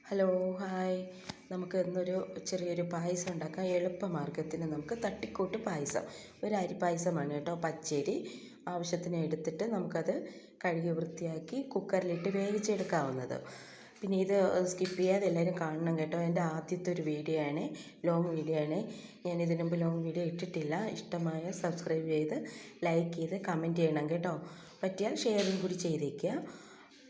Hello hi. നമുക്ക് ഇന്നൊരു ചെറിയൊരു പായസം ഉണ്ടാക്കാം. എളുപ്പമാർഗ്ഗത്തിന് നമുക്ക് തട്ടിക്കൂട്ട് പായസം. ഒരു അരി പായസമാണ് കേട്ടോ. പച്ചരി ആവശ്യത്തിന് എടുത്തിട്ട് നമുക്കത് കഴുകി വൃത്തിയാക്കി കുക്കറിലിട്ട് വേവിച്ചെടുക്കാവുന്നത്. പിന്നെ ഇത് സ്കിപ്പ് ചെയ്യാതെ എല്ലാവരും കാണണം കേട്ടോ. എൻ്റെ ആദ്യത്തെ ഒരു വീഡിയോ ആണ്, ലോങ് വീഡിയോ ആണ്. ഞാൻ ഇതിനു മുമ്പ് ലോങ് വീഡിയോ ഇട്ടിട്ടില്ല. ഇഷ്ടമായ സബ്സ്ക്രൈബ് ചെയ്ത് ലൈക്ക് ചെയ്ത് കമൻറ്റ് ചെയ്യണം കേട്ടോ. പറ്റിയാൽ ഷെയറും കൂടി ചെയ്തേക്കുക.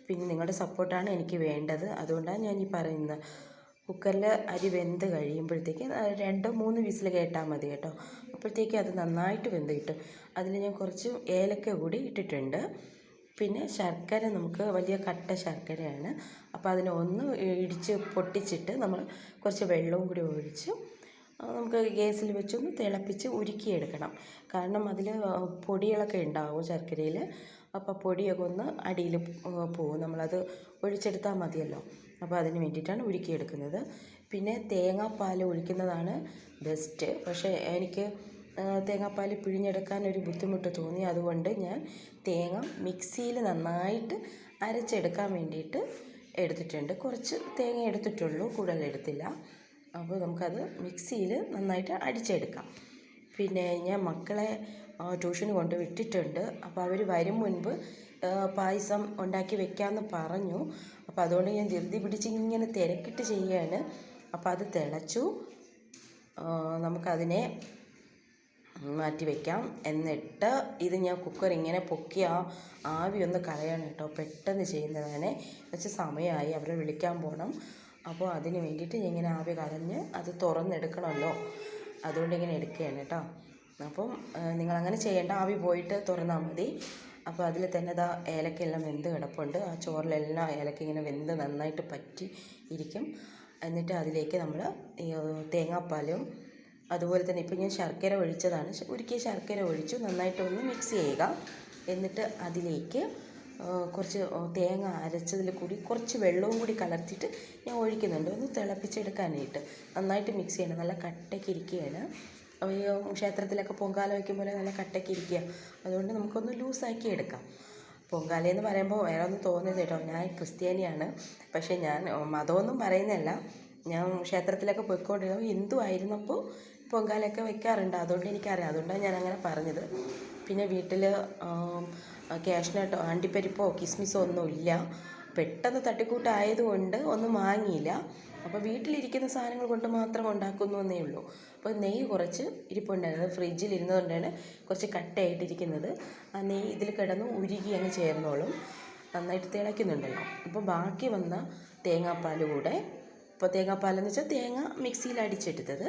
പിന്നെ നിങ്ങളുടെ സപ്പോർട്ടാണ് എനിക്ക് വേണ്ടത്. അതുകൊണ്ടാണ് ഞാൻ ഈ പറയുന്നത്. കുക്കറിൽ അരി വെന്ത് കഴിയുമ്പോഴത്തേക്ക് 2-3 വിസിൽ കേട്ടാൽ മതി കേട്ടോ. അപ്പോഴത്തേക്ക് അത് നന്നായിട്ട് വെന്ത് കിട്ടും. അതിൽ ഞാൻ കുറച്ച് ഏലക്ക കൂടി ഇട്ടിട്ടുണ്ട്. പിന്നെ ശർക്കര, നമുക്ക് വലിയ കട്ട ശർക്കരയാണ്. അപ്പോൾ അതിനെ ഒന്ന് ഇടിച്ച് പൊട്ടിച്ചിട്ട് നമ്മൾ കുറച്ച് വെള്ളവും കൂടി ഒഴിച്ച് നമുക്ക് ഗ്യാസിൽ വെച്ചൊന്ന് തിളപ്പിച്ച് ഉരുക്കിയെടുക്കണം. കാരണം അതിൽ പൊടികളൊക്കെ ഉണ്ടാവും ശർക്കരയിൽ. അപ്പോൾ പൊടിയൊക്കെ ഒന്ന് അടിയിൽ പോവും. നമ്മളത് ഒഴിച്ചെടുത്താൽ മതിയല്ലോ. അപ്പോൾ അതിന് വേണ്ടിയിട്ടാണ് ഉരുക്കിയെടുക്കുന്നത്. പിന്നെ തേങ്ങാപ്പാൽ ഒഴിക്കുന്നതാണ് ബെസ്റ്റ്. പക്ഷേ എനിക്ക് തേങ്ങാപ്പാൽ പിഴിഞ്ഞെടുക്കാൻ ഒരു ബുദ്ധിമുട്ട് തോന്നി. അതുകൊണ്ട് ഞാൻ തേങ്ങ മിക്സിയിൽ നന്നായിട്ട് അരച്ചെടുക്കാൻ വേണ്ടിയിട്ട് എടുത്തിട്ടുണ്ട്. കുറച്ച് തേങ്ങ എടുത്തിട്ടുള്ളൂ, കൂടുതലെടുത്തില്ല. അപ്പോൾ നമുക്കത് മിക്സിയിൽ നന്നായിട്ട് അടിച്ചെടുക്കാം. പിന്നെ ഞാൻ മക്കളെ ട്യൂഷന് കൊണ്ട് വിട്ടിട്ടുണ്ട്. അപ്പോൾ അവർ വരും മുൻപ് പായസം ഉണ്ടാക്കി വെക്കാമെന്ന് പറഞ്ഞു. അപ്പോൾ അതുകൊണ്ട് ഞാൻ ധൃതി പിടിച്ച് ഇങ്ങനെ തിരക്കിട്ട് ചെയ്യുകയാണ്. അപ്പോൾ അത് തിളച്ചു, നമുക്കതിനെ മാറ്റി വയ്ക്കാം. എന്നിട്ട് ഇത് ഞാൻ കുക്കർ ഇങ്ങനെ പൊക്കി ആവി ഒന്ന് കളയണം കേട്ടോ. പെട്ടെന്ന് ചെയ്യുന്നതാണ്. കുറച്ച് സമയമായി, അവരെ വിളിക്കാൻ പോകണം. അപ്പോൾ അതിന് വേണ്ടിയിട്ട് ഇങ്ങനെ ആവി കളഞ്ഞ് അത് തുറന്നെടുക്കണമല്ലോ, അതുകൊണ്ട് ഇങ്ങനെ എടുക്കുകയാണ് കേട്ടോ. അപ്പം നിങ്ങളങ്ങനെ ചെയ്യേണ്ട, ആവി പോയിട്ട് തുറന്നാൽ മതി. അപ്പോൾ അതിൽ തന്നെ ഇതാ ഏലക്കയെല്ലാം വെന്ത് കിടപ്പുണ്ട്. ആ ചോറിലെല്ലാം ഏലക്ക ഇങ്ങനെ വെന്ത് നന്നായിട്ട് പറ്റി ഇരിക്കും. എന്നിട്ട് അതിലേക്ക് നമ്മൾ തേങ്ങാപ്പാലും അതുപോലെ തന്നെ ഇപ്പം ഞാൻ ശർക്കര ഒഴിച്ചതാണ്, ഉരുക്കിയ ശർക്കര ഒഴിച്ചു നന്നായിട്ടൊന്ന് മിക്സ് ചെയ്യുക. എന്നിട്ട് അതിലേക്ക് കുറച്ച് തേങ്ങ അരച്ചതിൽ കൂടി കുറച്ച് വെള്ളവും കൂടി കലർത്തിയിട്ട് ഞാൻ ഒഴിക്കുന്നുണ്ട്, ഒന്ന് തിളപ്പിച്ചെടുക്കാനായിട്ട്. നന്നായിട്ട് മിക്സ് ചെയ്യണം. നല്ല കട്ടയ്ക്ക് ഇരിക്കുകയാണ്. ഈ ക്ഷേത്രത്തിലൊക്കെ പൊങ്കാല വയ്ക്കുമ്പോൾ നല്ല കട്ടയ്ക്ക് ഇരിക്കുക. അതുകൊണ്ട് നമുക്കൊന്ന് ലൂസാക്കി എടുക്കാം. പൊങ്കാലയെന്ന് പറയുമ്പോൾ വേറെ ഒന്നും തോന്നുന്നത് കേട്ടോ, ഞാൻ ക്രിസ്ത്യാനിയാണ്. പക്ഷേ ഞാൻ മതമൊന്നും പറയുന്നില്ല. ഞാൻ ക്ഷേത്രത്തിലൊക്കെ പോയിക്കൊണ്ടിരുന്നത് ഹിന്ദു ആയിരുന്നപ്പോൾ പൊങ്കാലയൊക്കെ വയ്ക്കാറുണ്ട്. അതുകൊണ്ട് എനിക്കറിയാം, അതുകൊണ്ടാണ് ഞാൻ അങ്ങനെ പറഞ്ഞത്. പിന്നെ വീട്ടിൽ ക്യാഷ്നട്ടോ അണ്ടിപ്പരിപ്പോ കിസ്മിസോ ഒന്നുമില്ല. പെട്ടെന്ന് തട്ടിക്കൂട്ടായതുകൊണ്ട് ഒന്നും വാങ്ങിയില്ല. അപ്പോൾ വീട്ടിലിരിക്കുന്ന സാധനങ്ങൾ കൊണ്ട് മാത്രം ഉണ്ടാക്കുന്നു എന്നേ ഉള്ളൂ. അപ്പോൾ നെയ്യ് കുറച്ച് ഇരിപ്പുണ്ടായിരുന്നു, ഫ്രിഡ്ജിൽ ഇരുന്നതുകൊണ്ടാണ് കുറച്ച് കട്ടയായിട്ടിരിക്കുന്നത്. ആ നെയ്യ് ഇതിൽ കിടന്ന് ഉരുകി അങ്ങ് ചേർന്നോളും. നന്നായിട്ട് തിളയ്ക്കുന്നുണ്ടല്ലോ. അപ്പോൾ ബാക്കി വന്ന തേങ്ങാപ്പാൽ കൂടെ, ഇപ്പോൾ തേങ്ങാപ്പാലെന്ന് വെച്ചാൽ തേങ്ങ മിക്സിയിൽ അടിച്ചെടുത്തത്,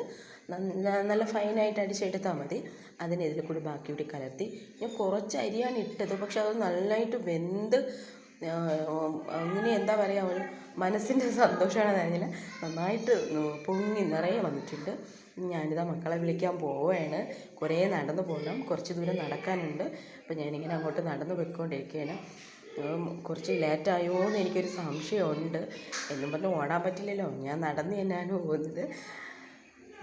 നല്ല ഫൈനായിട്ട് അടിച്ചെടുത്താൽ മതി. അതിന് ഇതിൽ കൂടി ബാക്കി കൂടി കലർത്തി. ഞാൻ കുറച്ച് അരിയാണ് ഇട്ടത്, പക്ഷെ അത് നന്നായിട്ട് വെന്ത് അങ്ങനെ എന്താ പറയുക, ഒരു മനസ്സിൻ്റെ സന്തോഷമാണെന്ന് അറിഞ്ഞില്ല, നന്നായിട്ട് പൊങ്ങി നിറയെ വന്നിട്ടുണ്ട്. ഞാനിതാ മക്കളെ വിളിക്കാൻ പോവുകയാണ്. കുറേ നടന്നു പോകണം, കുറച്ച് ദൂരം നടക്കാനുണ്ട്. അപ്പോൾ ഞാനിങ്ങനെ അങ്ങോട്ട് നടന്നു പോയിക്കൊണ്ടിരിക്കുകയാണ്. കുറച്ച് ലേറ്റായോ എന്ന് എനിക്കൊരു സംശയമുണ്ട്. എന്നും പറഞ്ഞ് ഓടാൻ പറ്റില്ലല്ലോ, ഞാൻ നടന്ന് തന്നെയാണ് പോകുന്നത്.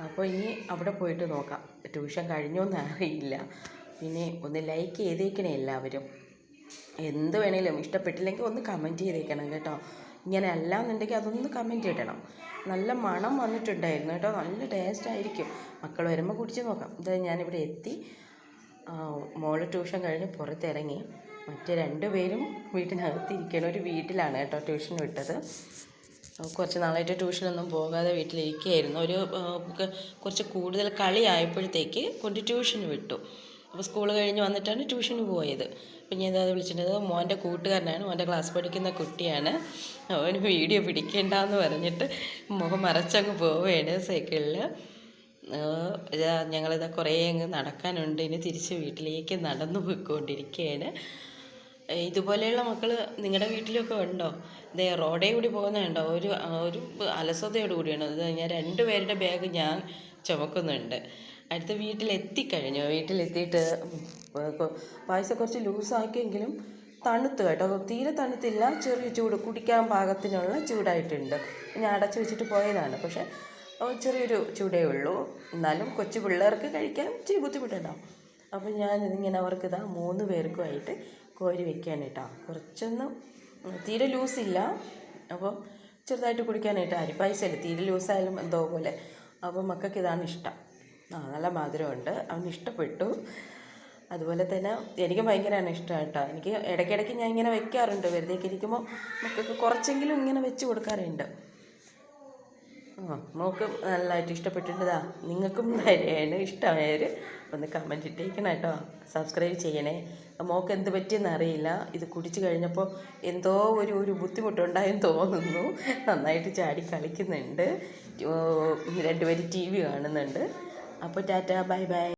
അപ്പോൾ ഇനി അവിടെ പോയിട്ട് നോക്കാം. ട്യൂഷൻ കഴിഞ്ഞോന്ന് അറിയില്ല. പിന്നെ ഒന്ന് ലൈക്ക് ചെയ്തേക്കണേ എല്ലാവരും. എന്ത് വേണേലും, ഇഷ്ടപ്പെട്ടില്ലെങ്കിൽ ഒന്ന് കമൻറ്റ് ചെയ്തേക്കണം കേട്ടോ. ഇങ്ങനെ അല്ല എന്നുണ്ടെങ്കിൽ അതൊന്ന് കമൻറ്റ് ഇടണം. നല്ല മണം വന്നിട്ടുണ്ടായിരുന്നു കേട്ടോ, നല്ല ടേസ്റ്റ് ആയിരിക്കും. മക്കൾ വരുമ്പോൾ കുടിച്ച് നോക്കാം. ഇത് ഞാനിവിടെ എത്തി. മോള് ട്യൂഷൻ കഴിഞ്ഞ് പുറത്തിറങ്ങി. മറ്റ് 2 പേരും വീട്ടിനകത്തിരിക്കണം. ഒരു വീട്ടിലാണ് കേട്ടോ ട്യൂഷൻ വിട്ടത്. കുറച്ച് നാളായിട്ട് ട്യൂഷനൊന്നും പോകാതെ വീട്ടിലിരിക്കുകയായിരുന്നു. കുറച്ച് കൂടുതൽ കളിയായപ്പോഴത്തേക്ക് കൊണ്ട് ട്യൂഷന് വിട്ടു. അപ്പോൾ സ്കൂൾ കഴിഞ്ഞ് വന്നിട്ടാണ് ട്യൂഷന് പോയത്. അപ്പോൾ ഞാൻ അത് വിളിച്ചിട്ടത് മോൻ്റെ കൂട്ടുകാരനാണ്, മോൻ്റെ ക്ലാസ് പഠിക്കുന്ന കുട്ടിയാണ്. അവന് വീഡിയോ പിടിക്കേണ്ടെന്ന് പറഞ്ഞിട്ട് മുഖം മറച്ചങ്ങ് പോവുകയാണ് സൈക്കിളിൽ. ഞങ്ങളിതാ കുറേ അങ്ങ് നടക്കാനുണ്ട്. ഇനി തിരിച്ച് വീട്ടിലേക്ക് നടന്നു പോയിക്കൊണ്ടിരിക്കുകയാണ്. ഇതുപോലെയുള്ള മക്കൾ നിങ്ങളുടെ വീട്ടിലൊക്കെ ഉണ്ടോ? ഇതേ റോഡേ കൂടി പോകുന്നുണ്ടോ? ഒരു അലസതയോട് കൂടിയാണ്. ഇത് ഞാൻ 2 പേരുടെ ബാഗ് ഞാൻ ചുമക്കുന്നുണ്ട്. അടുത്ത വീട്ടിലെത്തിക്കഴിഞ്ഞു. വീട്ടിലെത്തിയിട്ട് പായസം കുറച്ച് ലൂസാക്കിയെങ്കിലും തണുത്ത് കേട്ടോ, തീരെ തണുത്തില്ല, ചെറിയ ചൂട്, കുടിക്കാൻ പാകത്തിനുള്ള ചൂടായിട്ടുണ്ട്. ഞാൻ അടച്ചു വെച്ചിട്ട് പോയതാണ്, പക്ഷേ ചെറിയൊരു ചൂടേ ഉള്ളൂ. എന്നാലും കൊച്ചു പിള്ളേർക്ക് കഴിക്കാൻ ഇച്ചിരി ബുദ്ധിമുട്ടുണ്ടാവും. അപ്പോൾ ഞാനിതിങ്ങനെ അവർക്കിതാ 3 പേർക്കുമായിട്ട് കോരി വെക്കാൻ കേട്ടോ. കുറച്ചൊന്നും തീരെ ലൂസില്ല. അപ്പോൾ ചെറുതായിട്ട് കുടിക്കാനായിട്ട് അരിപ്പായസമല്ലേ തീരെ ലൂസായാലും എന്തോ പോലെ. അപ്പോൾ മക്കൾക്ക് ഇതാണ് ഇഷ്ടം. നല്ല മധുരമുണ്ട്, അവന് ഇഷ്ടപ്പെട്ടു. അതുപോലെ തന്നെ എനിക്ക് ഭയങ്കരമാണ് ഇഷ്ടം കേട്ടോ. എനിക്ക് ഇടയ്ക്കിടയ്ക്ക് ഞാൻ ഇങ്ങനെ വെക്കാറുണ്ട്, വെറുതെയൊക്കെ ഇരിക്കുമ്പോൾ മക്കൾക്ക് കുറച്ചെങ്കിലും ഇങ്ങനെ വെച്ച് കൊടുക്കാറുണ്ട്. മോൾക്ക് നല്ലതായിട്ട് ഇഷ്ടപ്പെട്ടിട്ടതാ. നിങ്ങൾക്കും തന്നെയാണ് ഇഷ്ടമായവർ ഒന്ന് കമൻറ്റ് ഇട്ടേക്കണം കേട്ടോ. സബ്സ്ക്രൈബ് ചെയ്യണേ. മോൾക്ക് എന്ത് പറ്റിയെന്ന് അറിയില്ല, ഇത് കുടിച്ച് കഴിഞ്ഞപ്പോൾ എന്തോ ഒരു ബുദ്ധിമുട്ടുണ്ടായെന്ന് തോന്നുന്നു. നന്നായിട്ട് ചാടി കളിക്കുന്നുണ്ട്, രണ്ടുപേരും TV കാണുന്നുണ്ട്. അപ്പോൾ ടാറ്റാ, ബൈ ബൈ.